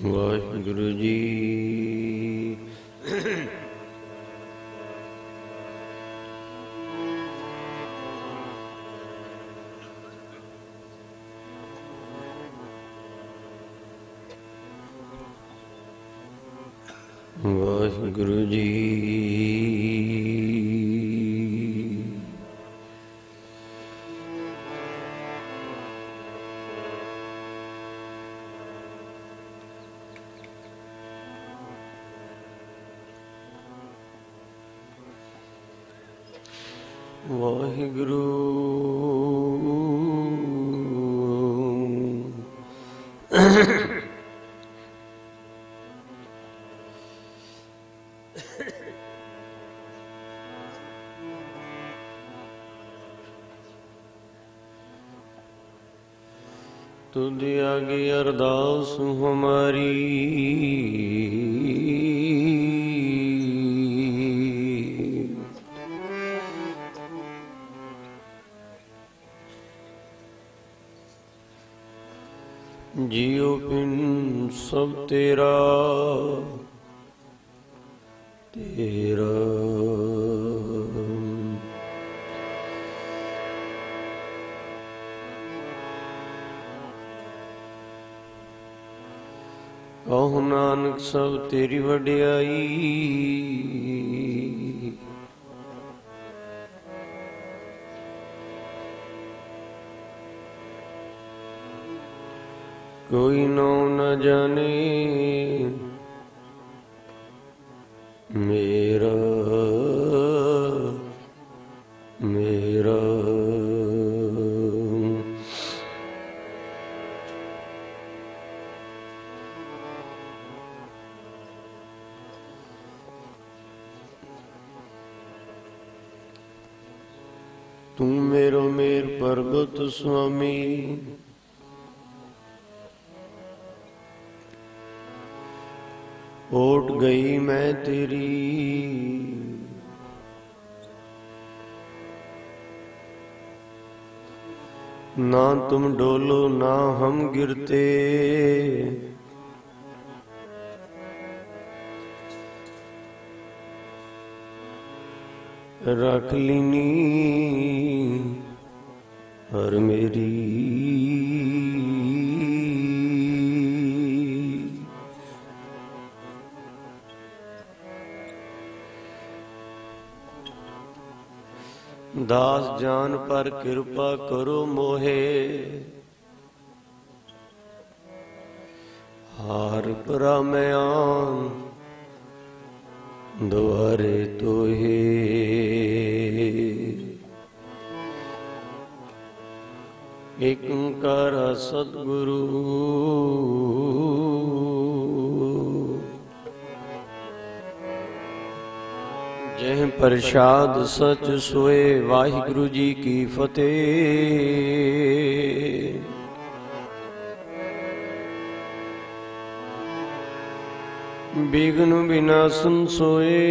ਵਾਹਿਗੁਰੂ ਜੀ। ਵਾਹਿਗੁਰੂ ਜੀ। ਵਾਹਿਗੁਰੂ तुझ आगे अरदास हमारी, जियो पिन सब तेरा तेरा। कहो नानक सब तेरी वड्याई, कोई नाम न जाने मेरा मेरा। तू मेरो मेर पर्वत स्वामी, ओट गई मैं तेरी ना तुम डोलो ना हम गिरते, रख लीनी हर मेरी। दास जान पर कृपा करो मोहे, हार परा मैं आन द्वारे तोहे। एक ओंकार सतगुरु जह प्रसाद सच सोए। वाहिगुरु जी की फतेह। विघ्न विनाशन सोए,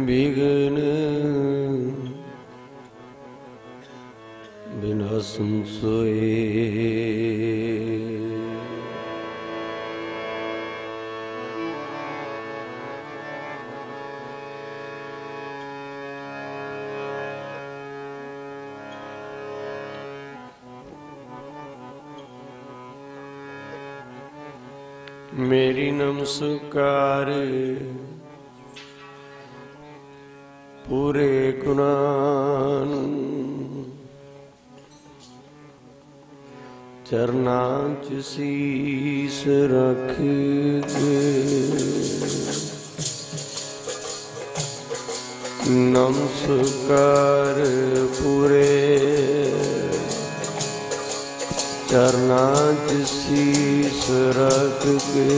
विघ्न विनाशन सोए। मेरी नमस्कार पूरे गुणान चरनां च सीस रख के नमस्कार पूरे चरनां च सीस रख के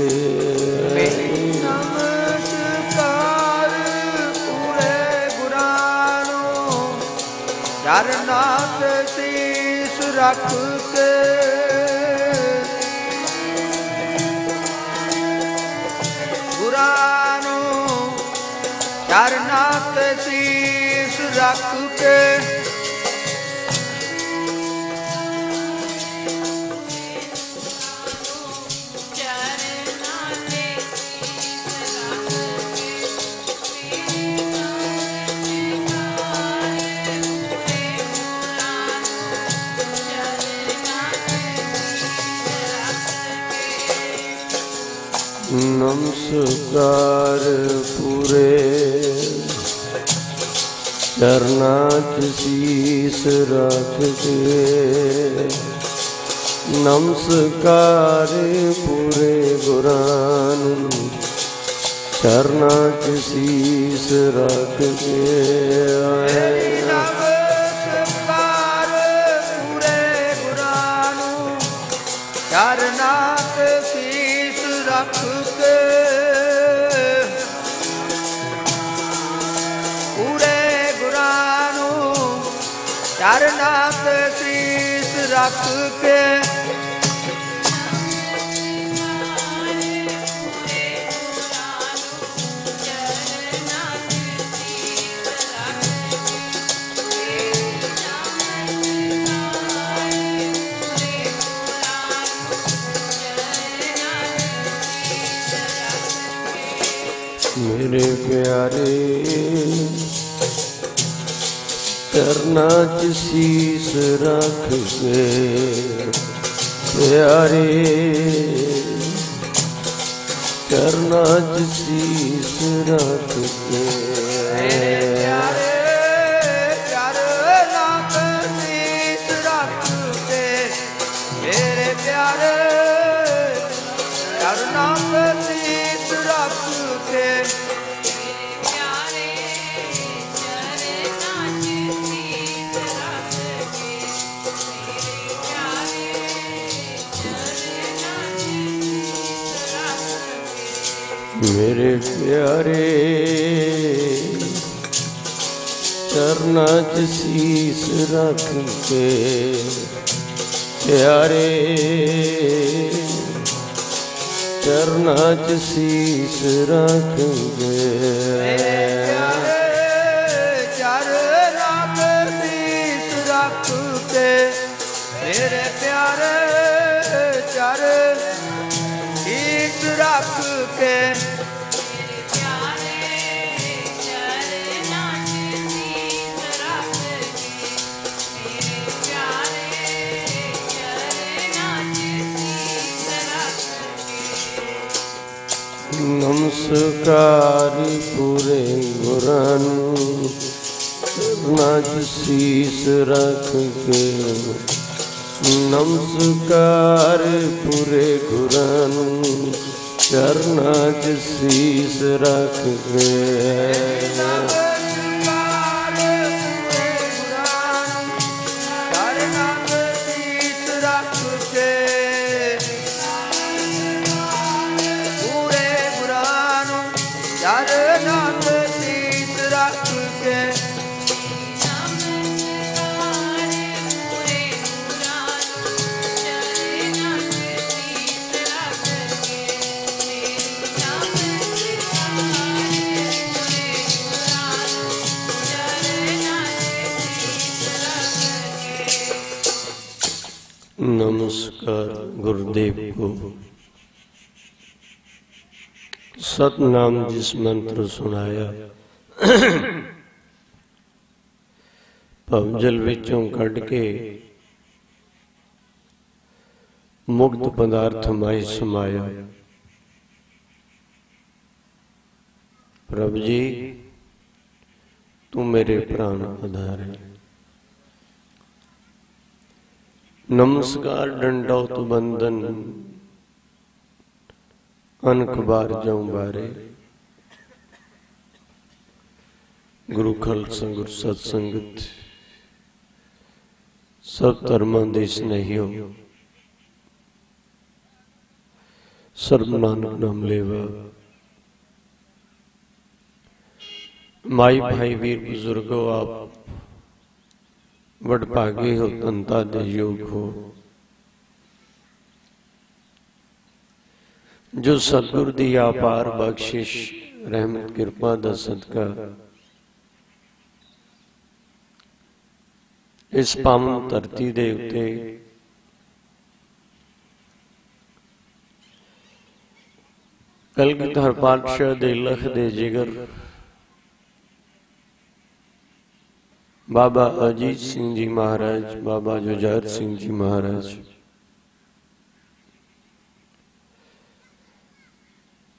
नमस्कार पूरे गुरानों चरनां च सीस रख के गुरानों चरनां च सीस रख के नमस्कार पूरे चरनां च सीस रख के नमस्कार पूरे गुरां चरनां च शीस रख के नमस्कार पूरे गुरां चरनां च शीस रख के पूरे गुरां चरनां च शीस रख के मेरे प्यारे चरनां च शीस रख के प्यारे चरनां च शीस रख के मेरे प्यारे चरनां च शीस रख के मेरे प्यारे चरनां च शीस रख के प्यारे चरनां च शीस रख के चरनां च शीस रख के मेरे प्यारे शीस रख के नमस्कार पूरे गुरां चरनां च शीस रख के नमस्कार पूरे गुरां चरनां च शीस रख के नमस्कार गुरुदेव को सतनाम जिस मंत्र सुनाया भवजल विचों कढ़ के मुक्त पदार्थ माई समाया। प्रभु जी तू मेरे प्राण आधार है। नमस्कार डंडौत बंदन अनक बार जाऊं बारे। गुरु खालसा गुरु सत्संगत सब धर्मां दे स्नेहियो सर्व नानक नाम लेवा। माई भाई वीर बुजुर्गो आप वडभागे हो, धनता दे योग हो। जो सतगुर दी अपार बख्शिश रहमत किरपा दा सदका इस पावन धरती दे उत्ते कलगीधर पातशाह दे लख दे जिगर बाबा अजीत सिंह जी महाराज, बाबा जुझार सिंह जी महाराज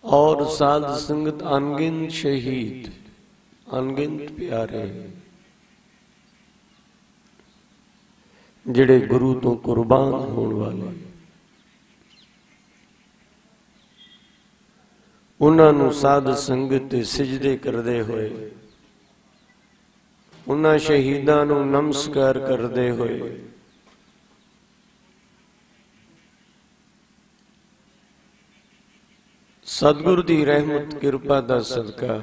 और साध संगत अनगिनत शहीद, अनगिनत प्यारे जिहड़े गुरु तो कुर्बान होने वाले, उन्होंने साध संगत सिजदे करते हुए, उन्होंने शहीदां नूं नमस्कार करते हुए सतगुर दी रहमत किरपा दा सदका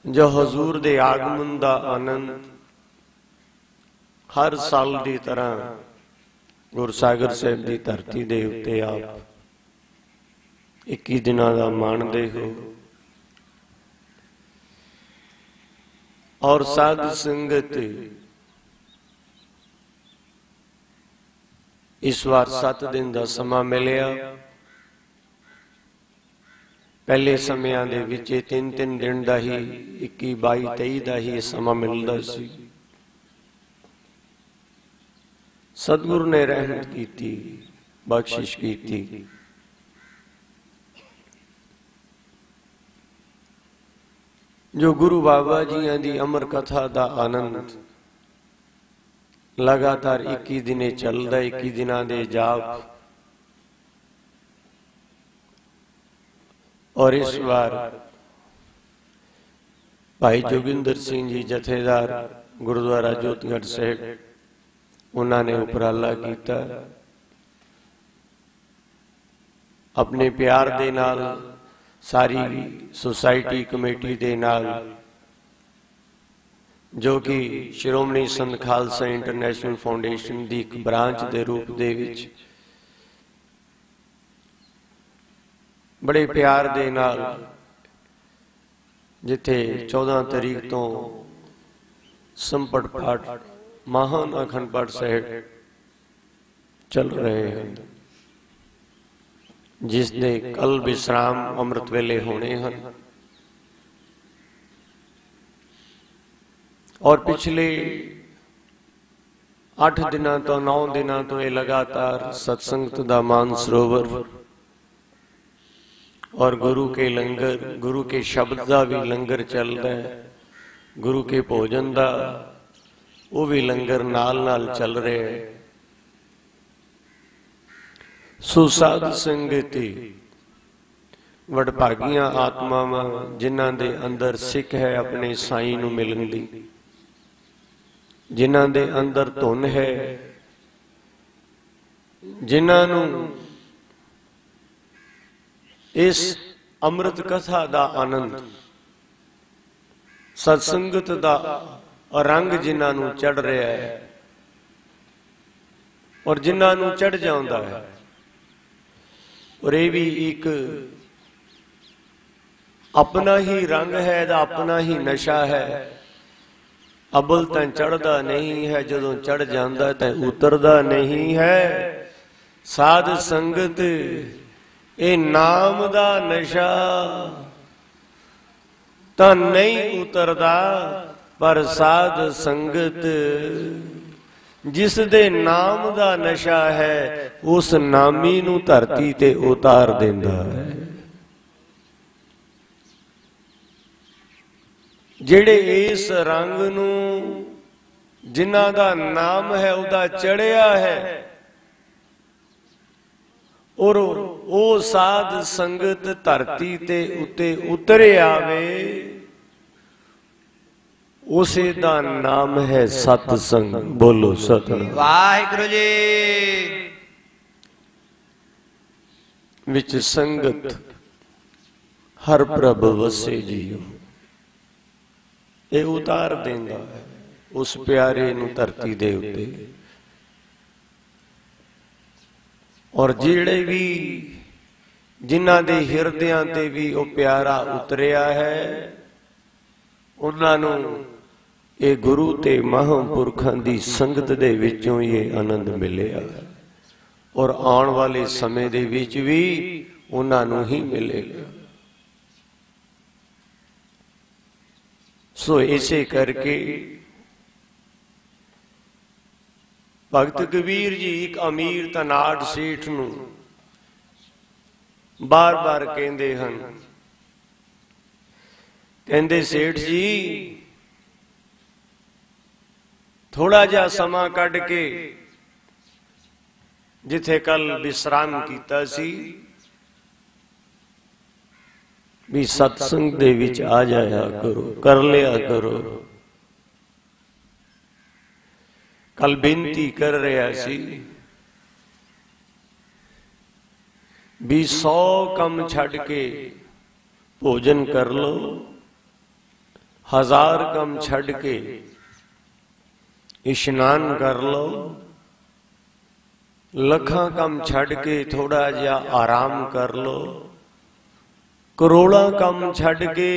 जो हजूर दे आगमन दा आनंद हर साल की तरह गुरसागर साहिब की धरती दे उत्ते आप 21 दिनां दा माणदे हो और साध संगत इस बार 7 दिन का समा मिलिया। पहले समयां दे विच 3-3 दिन का ही 21, 22, 23 का ही समा मिलता सी। सतगुरु ने रहमत की, बख्शिश की। जो गुरु बाबा जियां दी अमर कथा दा आनंद लगातार 21 दिने चलदा, 21 दिनां दे जाप और इस बार भाई जोगिंदर सिंह जी जथेदार गुरुद्वारा जोतगढ़ साहिब उन्होंने उपराला किया अपने प्यार दे नाल सारी सोसाइटी कमेटी दे नाल जो कि श्रोमणी संत खालसा इंटरनेशनल फाउंडेशन की एक ब्रांच के रूप दे विच बड़े प्यार दे नाल जिथे 14 तारीख तो संपट पाठ महान अखंड पाठ साहिब चल रहे हैं, जिसने कल विश्राम अमृत वेले होने हैं और पिछले 8 दिनों तो 9 दिनों तो ये लगातार सत्संगत दा मान सरोवर और गुरु के लंगर, गुरु के शब्द का भी लंगर चल रहा है, गुरु के भोजन का वो भी लंगर नाल नाल चल रहे हैं। सुसाध संगति वडभागियां आत्मावां जिन्हां दे अंदर सिख है अपने साईं नूं मिलण दी, जिन्हां दे अंदर धुन है, जिन्हां नूं इस अमृत कथा दा आनंद सत्संगत दा रंग जिन्हां नूं चढ़ रहा है और जिन्हां नूं चढ़ जांदा है, और ये भी एक अपना ही रंग है, अपना ही नशा है। अबल तो चढ़ता नहीं है, जदों चढ़ जाता तो उतरता नहीं है। साध संगत ये नाम दा नशा तो नहीं उतरदा, पर साध संगत जिस दे नाम दा नशा है उस नामी नू धरती ते उतार देंदा है। ਜਿਹੜੇ ਇਸ ਰੰਗ ਨੂੰ ਜਿਨ੍ਹਾਂ ਦਾ ਨਾਮ ਹੈ ਉਹਦਾ ਚੜਿਆ ਹੈ, ਔਰ ਉਹ ਸਾਧ ਸੰਗਤ ਧਰਤੀ ਤੇ ਉੱਤੇ ਉਤਰ ਆਵੇ, ਉਸੇ ਦਾ ਨਾਮ ਹੈ ਸਤ ਸੰਗ। ਬੋਲੋ ਸਤਿਨਾਮ ਵਾਹਿਗੁਰੂ ਜੀ। ਵਿੱਚ ਸੰਗਤ ਹਰ ਪ੍ਰਭ ਵਸੇ ਜੀਓ, ਇਹ ਉਤਾਰ ਦਿੰਦਾ ਹੈ ਉਸ ਪਿਆਰੇ ਨੂੰ ਧਰਤੀ ਦੇ ਉੱਤੇ। ਔਰ ਜਿਹੜੇ ਵੀ ਜਿਨ੍ਹਾਂ ਦੇ ਹਿਰਦਿਆਂ ਤੇ ਵੀ ਉਹ ਪਿਆਰਾ ਉਤਰਿਆ ਹੈ, ਉਹਨਾਂ ਨੂੰ ਇਹ ਗੁਰੂ ਤੇ ਮਹਾਂਪੁਰਖਾਂ ਦੀ ਸੰਗਤ ਦੇ ਵਿੱਚੋਂ ਇਹ ਆਨੰਦ ਮਿਲਿਆ, ਔਰ ਆਉਣ ਵਾਲੇ ਸਮੇਂ ਦੇ ਵਿੱਚ ਵੀ ਉਹਨਾਂ ਨੂੰ ਹੀ ਮਿਲੇਗਾ। ਸੋ ਇਸੇ ਕਰਕੇ ਭਗਤ ਕਬੀਰ ਜੀ ਇੱਕ ਅਮੀਰ ਧਨਾਢ ਸੇਠ ਨੂੰ ਬਾਰ-ਬਾਰ ਕਹਿੰਦੇ ਹਨ, ਕਹਿੰਦੇ ਸੇਠ ਜੀ ਥੋੜਾ ਜਿਹਾ ਸਮਾਂ ਕੱਢ ਕੇ ਜਿੱਥੇ ਕੱਲ ਵਿਸਰਾਮ ਕੀਤਾ ਸੀ ਵੀ ਸਤਸੰਗ ਦੇ ਵਿੱਚ ਆ ਜਾਇਆ ਕਰੋ, ਕਰ ਲਿਆ ਕਰੋ। ਕੱਲ ਬੇਨਤੀ ਕਰ ਰਿਹਾ ਸੀ ਵੀ 100 ਕੰਮ ਛੱਡ ਕੇ ਭੋਜਨ ਕਰ ਲਓ, 1000 ਕੰਮ ਛੱਡ ਕੇ ਇਸ਼ਨਾਨ ਕਰ ਲਓ, ਲੱਖਾਂ ਕੰਮ ਛੱਡ ਕੇ ਥੋੜਾ ਜਿਹਾ ਆਰਾਮ ਕਰ ਲਓ, ਕਰੋੜਾਂ ਕੰਮ ਛੱਡ ਕੇ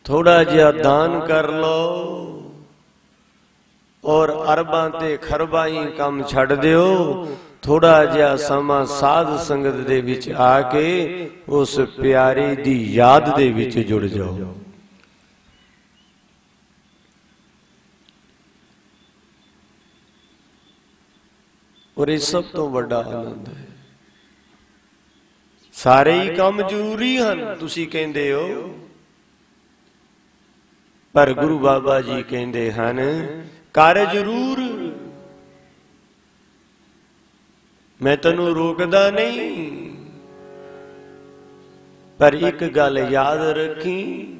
ਥੋੜਾ ਜਿਹਾ ਦਾਨ ਕਰ ਲਓ, ਔਰ ਅਰਬਾਂ ਤੇ ਖਰਬਾਂ ਹੀ ਕੰਮ ਛੱਡ ਦਿਓ, ਥੋੜਾ ਜਿਹਾ ਸਮਾਂ ਸਾਧ ਸੰਗਤ ਦੇ ਵਿੱਚ ਆ ਕੇ ਉਸ ਪਿਆਰੇ ਦੀ ਯਾਦ ਦੇ ਵਿੱਚ ਜੁੜ ਜਾਓ। ਔਰ ਇਹ ਸਭ ਤੋਂ ਵੱਡਾ ਆਨੰਦ ਹੈ। ਸਾਰੇ ਹੀ ਕੰਮ ਜ਼ਰੂਰੀ ਹਨ ਤੁਸੀਂ ਕਹਿੰਦੇ ਹੋ, ਪਰ ਗੁਰੂ ਬਾਬਾ ਜੀ ਕਹਿੰਦੇ ਹਨ ਕਰ ਜ਼ਰੂਰ, ਮੈਂ ਤੈਨੂੰ ਰੋਕਦਾ ਨਹੀਂ, ਪਰ ਇੱਕ ਗੱਲ ਯਾਦ ਰੱਖੀ,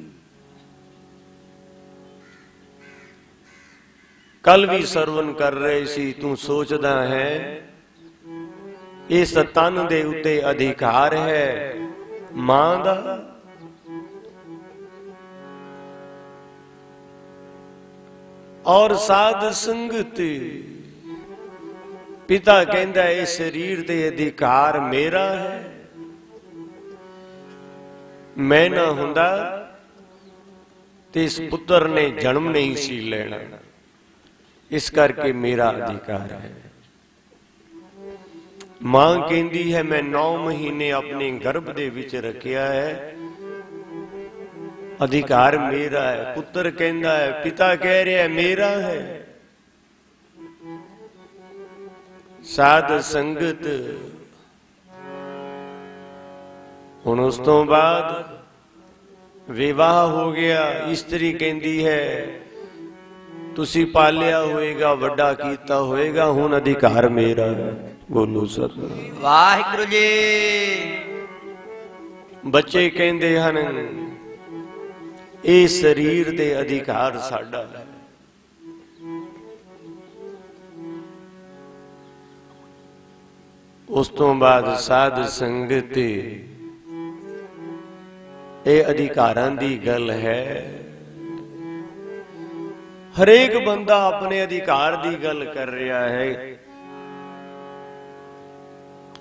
ਕੱਲ ਵੀ ਸਰਵਨ ਕਰ ਰਹੇ ਸੀ, ਤੂੰ ਸੋਚਦਾ ਹੈ ਇਸ ਤਨ ਦੇ ਉੱਤੇ ਅਧਿਕਾਰ ਹੈ ਮਾਂ ਦਾ, ਔਰ ਸਾਧ ਸੰਗਤ ਪਿਤਾ ਕਹਿੰਦਾ ਇਹ ਸਰੀਰ ਤੇ ਅਧਿਕਾਰ ਮੇਰਾ ਹੈ, ਮੈਂ ਨਾ ਹੁੰਦਾ ਤੇ ਇਸ ਪੁੱਤਰ ਨੇ ਜਨਮ ਨਹੀਂ ਸੀ ਲੈਣਾ, ਇਸ ਕਰਕੇ ਮੇਰਾ ਅਧਿਕਾਰ ਹੈ। ਮਾਂ ਕਹਿੰਦੀ ਹੈ ਮੈਂ 9 ਮਹੀਨੇ ਆਪਣੇ ਗਰਭ ਦੇ ਵਿੱਚ ਰੱਖਿਆ ਹੈ, ਅਧਿਕਾਰ ਮੇਰਾ ਹੈ। ਪੁੱਤਰ ਕਹਿੰਦਾ ਹੈ, ਪਿਤਾ ਕਹਿ ਰਿਹਾ ਮੇਰਾ ਹੈ। ਸਾਧ ਸੰਗਤ ਹੁਣ ਉਸ ਤੋਂ ਬਾਅਦ ਵਿਵਾਹ ਹੋ ਗਿਆ, ਇਸਤਰੀ ਕਹਿੰਦੀ ਹੈ ਤੁਸੀਂ ਪਾਲਿਆ ਹੋਏਗਾ, ਵੱਡਾ ਕੀਤਾ ਹੋਏਗਾ, ਹੁਣ ਅਧਿਕਾਰ ਮੇਰਾ ਹੈ। ਬੋਲੋ ਸਤਿਨਾਮ ਵਾਹਿਗੁਰੂ ਜੀ। ਬੱਚੇ ਕਹਿੰਦੇ ਹਨ ਇਹ ਸਰੀਰ ਦੇ ਅਧਿਕਾਰ ਸਾਡਾ ਹੈ। ਉਸ ਤੋਂ ਬਾਅਦ ਸਾਧ ਸੰਗਤ ਇਹ ਅਧਿਕਾਰਾਂ ਦੀ ਗੱਲ ਹੈ। ਹਰੇਕ ਬੰਦਾ ਆਪਣੇ ਅਧਿਕਾਰ ਦੀ ਗੱਲ ਕਰ ਰਿਹਾ ਹੈ।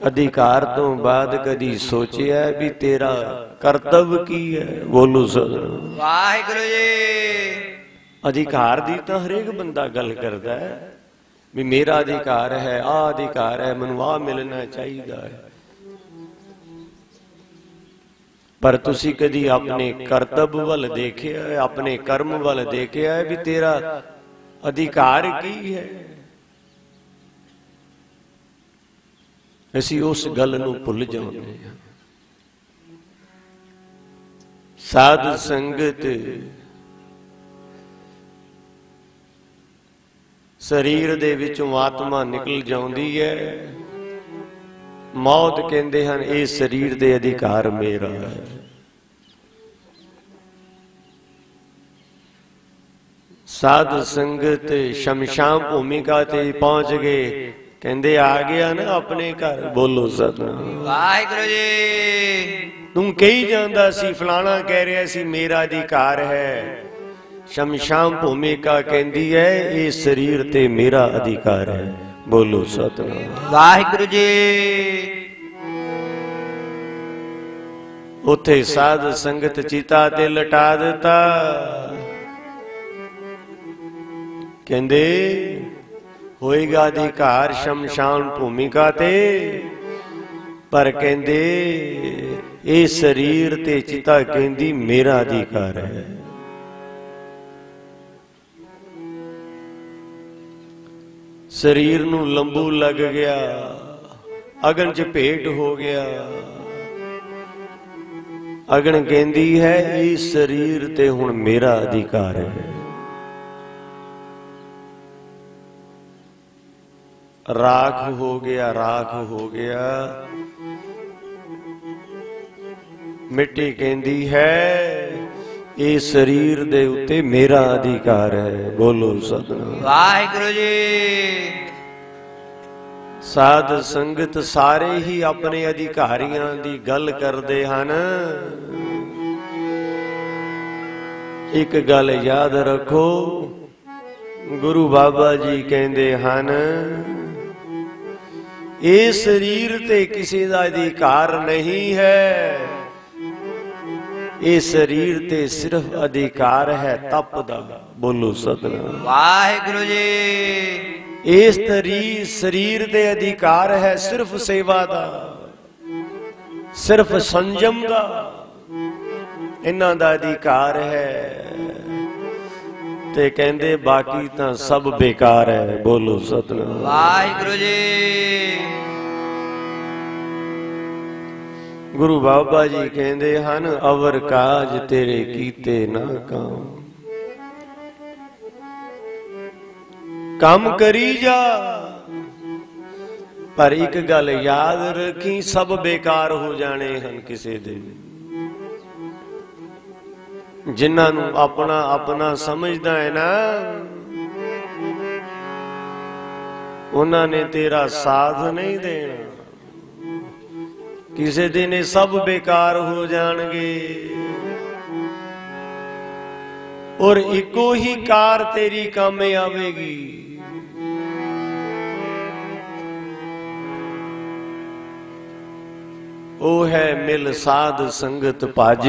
ਅਧਿਕਾਰ ਤੋਂ ਬਾਅਦ ਕਦੀ ਸੋਚਿਆ ਵੀ ਤੇਰਾ ਕਰਤੱਵ ਕੀ ਹੈ? ਬੋਲੋ ਸਤਿਨਾਮ ਵਾਹਿਗੁਰੂ ਜੀ। ਅਧਿਕਾਰ ਦੀ ਤਾਂ ਹਰੇਕ ਬੰਦਾ ਗੱਲ ਕਰਦਾ ਹੈ ਵੀ ਮੇਰਾ ਅਧਿਕਾਰ ਹੈ, ਆਹ ਅਧਿਕਾਰ ਹੈ, ਮੈਨੂੰ ਆਹ ਮਿਲਣਾ ਚਾਹੀਦਾ ਹੈ। ਪਰ ਤੁਸੀਂ ਕਦੀ ਆਪਣੇ ਕਰਤੱਵ ਵੱਲ ਦੇਖਿਆ ਹੈ, ਆਪਣੇ ਕਰਮ ਵੱਲ ਦੇਖਿਆ ਹੈ ਵੀ ਤੇਰਾ ਅਧਿਕਾਰ ਕੀ ਹੈ? ਅਸੀਂ ਉਸ ਗੱਲ ਨੂੰ ਭੁੱਲ ਜਾਂਦੇ ਹਾਂ। ਸਾਧ ਸੰਗਤ ਸਰੀਰ ਦੇ ਵਿੱਚੋਂ ਆਤਮਾ ਨਿਕਲ ਜਾਂਦੀ ਹੈ। ਮੌਤ ਕਹਿੰਦੇ ਹਨ ਇਹ ਸਰੀਰ ਦੇ ਅਧਿਕਾਰ ਮੇਰਾ ਹੈ। ਸਾਧ ਸੰਗਤ ਸ਼ਮਸ਼ਾਨ ਭੂਮਿਕਾ ਤੇ ਪਹੁੰਚ ਗਏ। ਕਹਿੰਦੇ ਆ ਗਿਆ ਨਾ ਆਪਣੇ ਘਰ। ਬੋਲੋ ਸਤਿਨਾਮ ਵਾਹਿਗੁਰੂ ਜੀ। ਤੂੰ ਕਹੀ ਜਾਂਦਾ ਸੀ, ਫਲਾਣਾ ਕਹਿ ਰਿਹਾ ਸੀ ਮੇਰਾ ਅਧਿਕਾਰ ਹੈ। ਸ਼ਮਸ਼ਾਨ ਭੂਮਿਕਾ ਕਹਿੰਦੀ ਹੈ ਇਹ ਸਰੀਰ ਤੇ ਮੇਰਾ ਅਧਿਕਾਰ ਹੈ। ਬੋਲੋ ਸਤਿਨਾਮ ਵਾਹਿਗੁਰੂ ਜੀ। ਉੱਥੇ ਸਾਧ ਸੰਗਤ ਚਿਤਾ ਤੇ ਲਟਾ ਦਿੱਤਾ। ਕਹਿੰਦੇ ਹੋਏਗਾ ਅਧਿਕਾਰ ਸ਼ਮਸ਼ਾਨ ਭੂਮਿਕਾ ਤੇ, ਪਰ ਕਹਿੰਦੇ ਇਹ ਸਰੀਰ ਤੇ ਚਿਤਾ ਕਹਿੰਦੀ ਮੇਰਾ ਅਧਿਕਾਰ ਹੈ। ਸਰੀਰ ਨੂੰ ਲੰਬੂ ਲੱਗ ਗਿਆ, ਅਗਨ ਚ ਭੇਟ ਹੋ ਗਿਆ। ਅਗਨ ਕਹਿੰਦੀ ਹੈ ਇਹ ਸਰੀਰ ਤੇ ਹੁਣ ਮੇਰਾ ਅਧਿਕਾਰ ਹੈ। ਰਾਖ ਹੋ ਗਿਆ, ਰਾਖ ਹੋ ਗਿਆ। ਮਿੱਟੀ ਕਹਿੰਦੀ ਹੈ ਇਹ ਸਰੀਰ ਦੇ ਉੱਤੇ ਮੇਰਾ ਅਧਿਕਾਰ ਹੈ। ਬੋਲੋ ਸਤਿਨਾਮ ਵਾਹਿਗੁਰੂ ਜੀ। ਸਾਧ ਸੰਗਤ ਸਾਰੇ ਹੀ ਆਪਣੇ ਅਧਿਕਾਰੀਆਂ ਦੀ ਗੱਲ ਕਰਦੇ ਹਨ। ਇੱਕ ਗੱਲ ਯਾਦ ਰੱਖੋ, ਗੁਰੂ ਬਾਬਾ ਜੀ ਕਹਿੰਦੇ ਹਨ ਇਹ ਸਰੀਰ ਤੇ ਕਿਸੇ ਦਾ ਅਧਿਕਾਰ ਨਹੀਂ ਹੈ। ਇਹ ਸਰੀਰ ਤੇ ਸਿਰਫ ਅਧਿਕਾਰ ਹੈ ਤਪ ਦਾ। ਬੋਲੋ ਸਤਿਨਾਮ ਵਾਹਿਗੁਰੂ ਜੀ। ਇਸ ਸਰੀਰ ਤੇ ਅਧਿਕਾਰ ਹੈ ਸਿਰਫ ਸੇਵਾ ਦਾ, ਸਿਰਫ ਸੰਜਮ ਦਾ। ਇਹਨਾਂ ਦਾ ਅਧਿਕਾਰ ਹੈ ਤੇ ਕਹਿੰਦੇ ਬਾਕੀ ਤਾਂ ਸਭ ਬੇਕਾਰ ਹੈ। ਬੋਲੋ ਸਤਿਨਾਮ ਵਾਹਿਗੁਰੂ ਜੀ। ਗੁਰੂ ਬਾਬਾ ਜੀ ਕਹਿੰਦੇ ਹਨ ਅਵਰ ਕਾਜ ਤੇਰੇ ਕੀਤੇ ਨਾ ਕਾਮ। ਕੰਮ ਕਰੀ ਜਾ, ਪਰ ਇੱਕ ਗੱਲ ਯਾਦ ਰੱਖੀ ਸਭ ਬੇਕਾਰ ਹੋ ਜਾਣੇ ਹਨ ਕਿਸੇ ਦਿਨ। ਜਿਨ੍ਹਾਂ ਨੂੰ ਆਪਣਾ ਆਪਣਾ ਸਮਝਦਾ ਹੈ ਨਾ, ਉਹਨਾਂ ਨੇ ਤੇਰਾ ਸਾਥ ਨਹੀਂ ਦੇਣਾ। ਕਿਸੇ ਦਿਨ ਇਹ ਸਭ ਬੇਕਾਰ ਹੋ ਜਾਣਗੇ ਔਰ ਇੱਕੋ ਹੀ ਕਾਰ ਤੇਰੀ ਕੰਮ ਆਵੇਗੀ। ਉਹ ਹੈ ਮਿਲ ਸਾਧ ਸੰਗਤ ਭਜ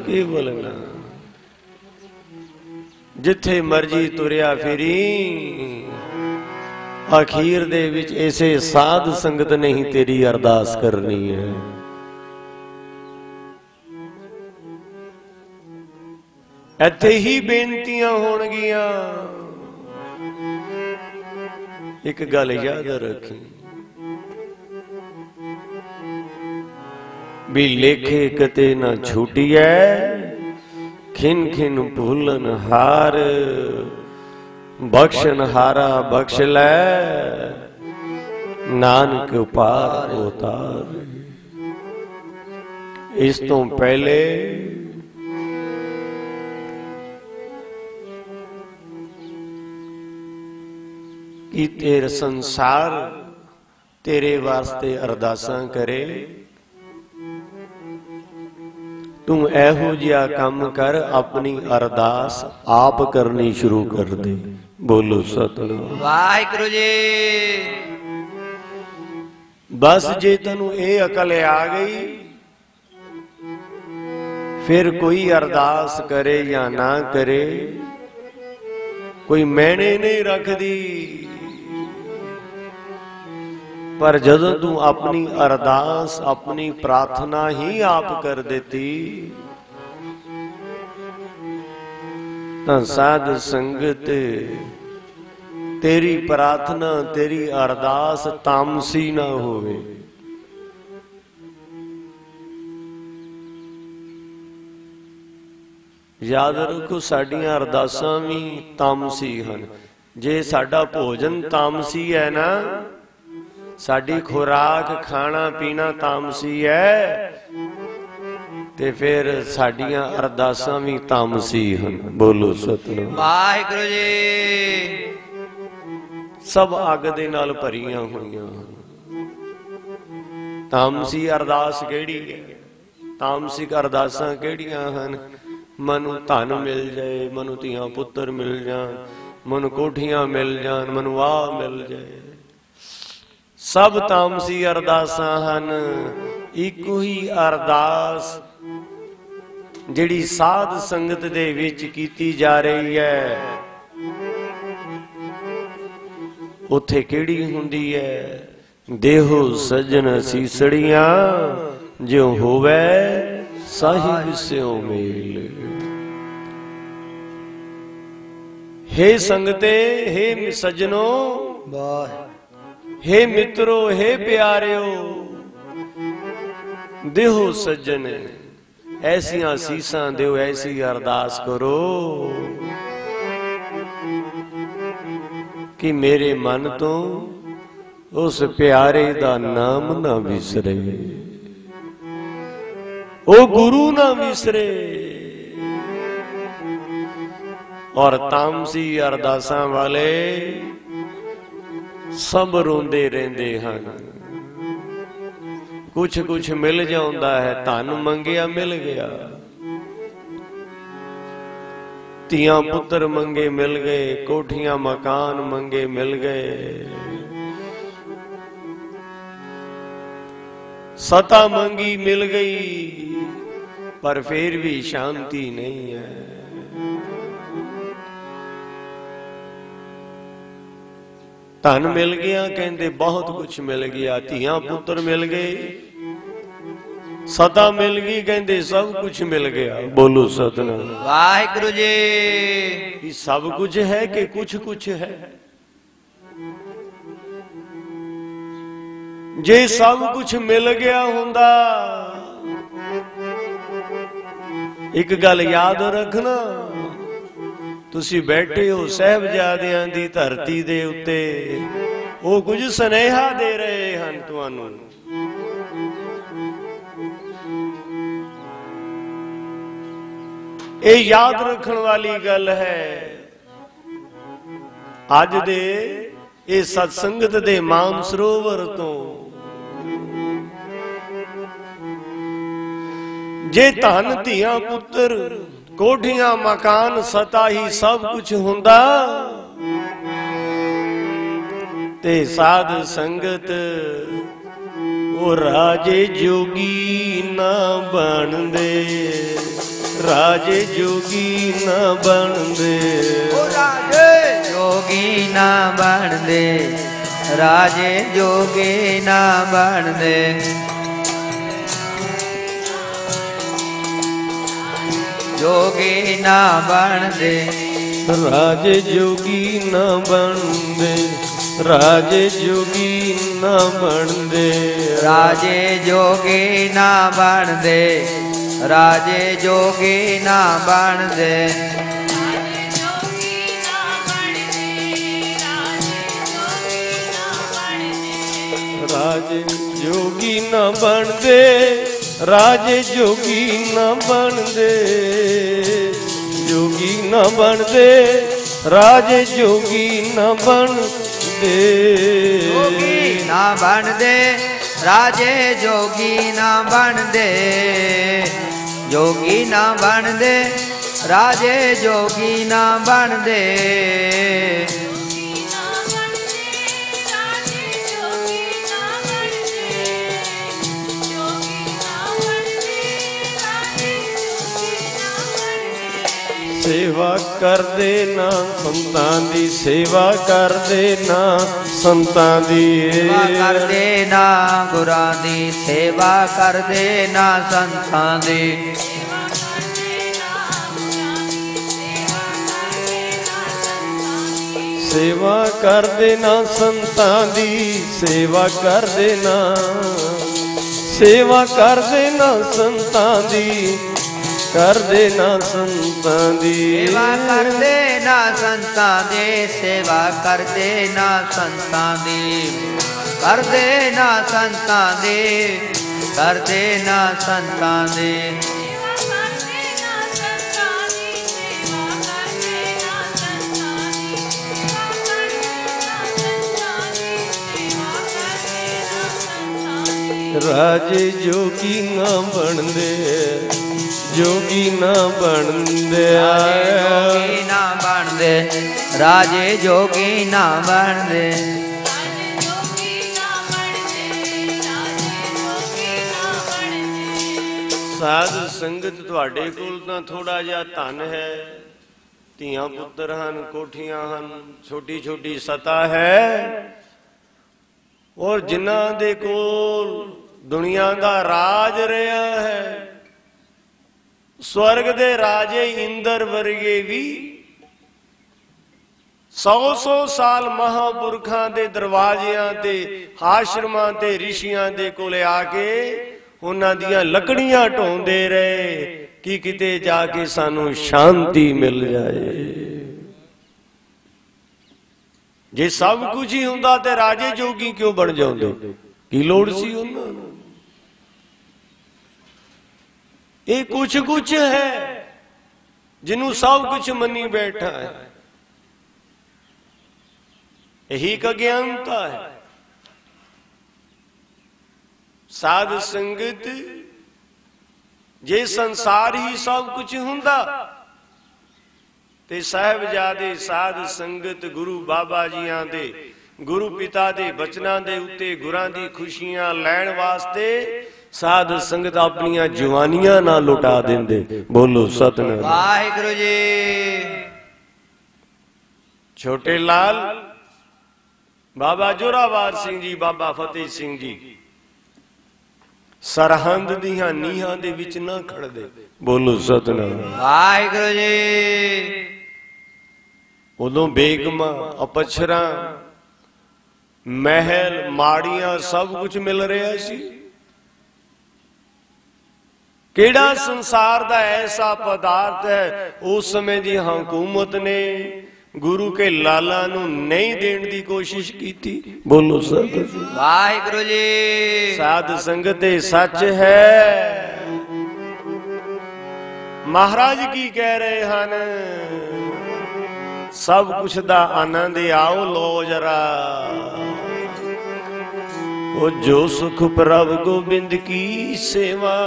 ਕੇਵਲ ਨਾ। ਜਿੱਥੇ ਮਰਜੀ ਤੁਰਿਆ ਫਿਰੀ, ਅਖੀਰ ਦੇ ਵਿੱਚ ਇਸੇ ਸਾਧ ਸੰਗਤ ਨੇ ਹੀ ਤੇਰੀ ਅਰਦਾਸ ਕਰਨੀ ਹੈ। ਇੱਥੇ ਹੀ ਬੇਨਤੀਆਂ ਹੋਣਗੀਆਂ। ਇੱਕ ਗੱਲ ਯਾਦ ਰੱਖੀ, ਵੀ ਲੇਖੇ ਕਤੇ ਨਾ ਛੂਟੀਐ, ਖਿਨ ਖਿਨ ਭੂਲਨ ਹਾਰ। ਬਖਸ਼ਨ ਹਾਰਾ ਬਖਸ਼ ਲੈ, ਨਾਨਕ ਪਾਰ ਉਤਾਰ। ਇਸ ਤੋਂ ਪਹਿਲੇ ਕਿ ਤੇਰਾ ਸੰਸਾਰ ਤੇਰੇ ਵਾਸਤੇ ਅਰਦਾਸਾਂ ਕਰੇ, ਤੂੰ ਇਹੋ ਜਿਹਾ ਕੰਮ ਕਰ, ਆਪਣੀ ਅਰਦਾਸ ਆਪ ਕਰਨੀ ਸ਼ੁਰੂ ਕਰ ਦੇ। ਬੋਲੋ ਸਤਿਨਾਮ ਵਾਹਿਗੁਰੂ ਜੀ। ਬਸ ਜੇ ਤੈਨੂੰ ਇਹ ਅਕਲ ਆ ਗਈ, ਫਿਰ ਕੋਈ ਅਰਦਾਸ ਕਰੇ ਜਾਂ ਨਾ ਕਰੇ ਕੋਈ ਮਾਇਨੇ ਨਹੀਂ ਰੱਖਦੀ। ਪਰ ਜਦੋਂ ਤੂੰ ਆਪਣੀ ਅਰਦਾਸ ਆਪਣੀ ਪ੍ਰਾਰਥਨਾ ਹੀ ਆਪ ਕਰ ਦਿੱਤੀ, ਤਾਂ ਸਾਧ ਸੰਗਤ ਤੇਰੀ ਪ੍ਰਾਰਥਨਾ ਤੇਰੀ ਅਰਦਾਸ ਤਾਮਸੀ ਨਾ ਹੋਵੇ। याद रखो साडियां अरदासां भी तामसी हन। जे साडा भोजन तामसी है ना, साडी खुराक खाना पीना तामसी है, ते फिर साडियां अरदासां भी तामसी हन। बोलो सतनाम वाहिगुरू जी। सब अग दे नाल भरियां होईयां हन। तामसी अरदास केड़ी है? तामसिक अरदासां केड़ियां हन? मनु धन मिल जाए, मनु धीआं पुत्तर मिल जान, मनु कोठियां मिल जान, मनु आ मिल जाए, सब तामसी अरदासां हन। इको ही अरदास जिहड़ी साध संगत दे विच कीती जा रही है, उत्थे केड़ी हुंदी है? देहो सजन सीसड़ियां ज्यों होवे साहिब स्यों मेल। हे संगते, हे सजनो, हे मित्रो, हे प्यारियो, देहो सज्जन ऐसियां सीसां दिओ, ऐसी अरदास करो कि मेरे मन तो उस प्यारे दा नाम ना विसरे, ओ गुरु ना विसरे। और तामसी अरदासां वाले सब रोंदे रहंदे हन। कुछ कुछ मिल जांदा है, धन मंगिया मिल गया, तियां पुत्र मंगे मिल गए, कोठियां मकान मंगे मिल गए, सता मंगी मिल गई, पर फिर भी शांति नहीं है। धन मिल गया, कहते बहुत कुछ मिल गया, तियां पुत्र मिल गए, सता मिल गई, कहते सब कुछ मिल गया। बोलो सतनाम वाहिगुरू जी। कि सब कुछ है कि कुछ कुछ है? जे सब कुछ मिल गया हुंदा, एक गल याद रखना, तुसी बैठे हो साहिबजादियां दी धरती दे उत्ते, वो कुछ सुनेहा दे रहे हन तुहानू। ये याद रखने वाली गल है। अज दे ये सत्संगत दे मान सरोवर तो जे धन धियां पुत्र कोठियां मकान सता ही सब कुछ हुंदा, ते साध संगत वो राजे जोगी ना बनदे, राजे जोगी ना बनदे, ओ राजे जोगी ना बनदे, राजे जोगी ना बनदे, जोगी ना बनदे, राजे जोगी ना बनदे, राजे जोगी ना बनदे, राजे जोगी ना बनदे, राजे जोगी ना बनदे, राजे जोगी ना बनदे, राजे जोगी ना बनदे, जोगी ना बनदे, राजे जोगी ना बनदे, जोगी ना बनदे, राजे जोगी ना बनदे, जोगी ना बनदे, राजे जोगी ना बनदे, सेवा कर देना संतां दी, सेवा कर देना संतां दी, सेवा कर देना गुरां दी, सेवा कर देना संतां दी, सेवा कर देना संतां दी, सेवा कर देना, सेवा कर देना संतां दी, ਕਰ ਦੇ ਨਾ ਸੰਤਾਂ ਦੀ ਸੇਵਾ ਕਰਦੇ ਨਾ ਸੰਤਾਂ ਦੇ ਸੇਵਾ ਕਰਦੇ ਨਾ ਸੰਤਾਂ ਦੀ ਕਰਦੇ ਨਾ ਸੰਤਾਂ ਦੇ ਕਰਦੇ ਨਾ ਸੰਤਾਂ ਦੇ ਰਾਜੇ ਜੋਗੀ ਨਾ ਬਣਦੇ ਜੋਗੀ ਨਾ ਬਣਦੇ ਜੋਗੀ ਨਾ ਬਣਦੇ ਰਾਜੇ ਜੋਗੀ ਨਾ ਬਣਦੇ ਸਾਧ ਸੰਗਤ ਤੁਹਾਡੇ ਕੋਲ ਤਾਂ ਥੋੜਾ ਜਿਹਾ ਧਨ ਹੈ, ਧੀਆਂ ਪੁੱਤਰ ਹਨ, ਕੋਠੀਆਂ ਹਨ, ਛੋਟੀ ਛੋਟੀ ਸਤਾ ਹੈ, ਔਰ ਜਿਨ੍ਹਾਂ ਦੇ ਕੋਲ ਦੁਨੀਆ ਦਾ ਰਾਜ ਰਿਹਾ ਹੈ, ਸਵਰਗ ਦੇ ਰਾਜੇ ਇੰਦਰ ਵਰਗੇ ਵੀ 100 ਸਾਲ ਮਹਾਂਪੁਰਖਾਂ ਦੇ ਦਰਵਾਜ਼ਿਆਂ ਤੇ ਆਸ਼ਰਮਾਂ ਤੇ ਰਿਸ਼ੀਆਂ ਦੇ ਕੋਲੇ ਆ ਕੇ ਉਹਨਾਂ ਦੀਆਂ ਲੱਕੜੀਆਂ ਢੋਂਦੇ ਰਹੇ ਕਿ ਕਿਤੇ ਜਾ ਕੇ ਸਾਨੂੰ ਸ਼ਾਂਤੀ ਮਿਲ ਜਾਏ। ਜੇ ਸਭ ਕੁਝ ਹੀ ਹੁੰਦਾ ਤੇ ਰਾਜੇ ਜੋਗੀ ਕਿਉਂ ਬਣ ਜਾਂਦੇ? ਕੀ ਲੋੜ ਸੀ ਉਹਨਾਂ ਨੂੰ? ਇਹ ਕੁਛ ਹੈ ਜਿਹਨੂੰ ਸਭ ਕੁਝ ਮੰਨੀ ਬੈਠਾ ਹੈ, यही का ज्ञानता है। साध संगत जे संसार ही सब कुछ हुंदा ते साहिबजादे साध संगत गुरु बाबा जियां दे गुरु पिता दे बचनां दे उत्ते गुरां दी खुशियां लैण वास्ते साध संगत अपनियां जवानियां ना लुटा देंदे। बोलो सतनाम वाहिगुरु जी। छोटे लाल बाबा जोरावर सिंह जी, बाबा फतेह सिंह जी सरहंद दियां नीहां दे विच ना खड़दे। बोलो सतनाम वाहिगुरु जी। उदों बेगमां अपछरां महल माड़ियां सब कुछ मिल रहा सी। केड़ा संसार दा ऐसा पदार्थ है उस समय दी हुकूमत ने गुरु के लाला नू नहीं देण दी कोशिश की थी? बोलो सत वाहिगुरु जी। साध संगत सच है। महाराज की कह रहे हैं, सब कुछ दा आनंद आओ लो जरा। वो जो सुख प्रभु गोबिंद की सेवा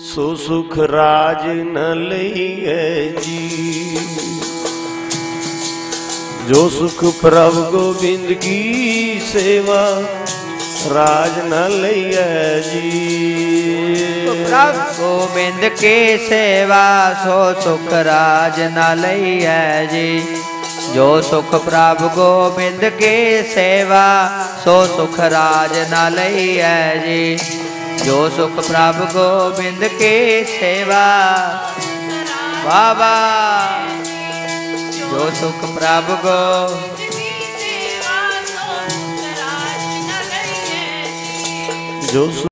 सो सुख राज न लइए जी। जो सुख प्रभु गोबिंद की सेवा राज न लइए जी। प्रभु गोबिंद की सेवा सो सुख राज न लइए जी। जो सुख प्रभु गोबिंद की सेवा सो सुख राज न लइए जी। जो सुख प्रभु गोबिंद की सेवा बाबा जो सुख प्रभु को जो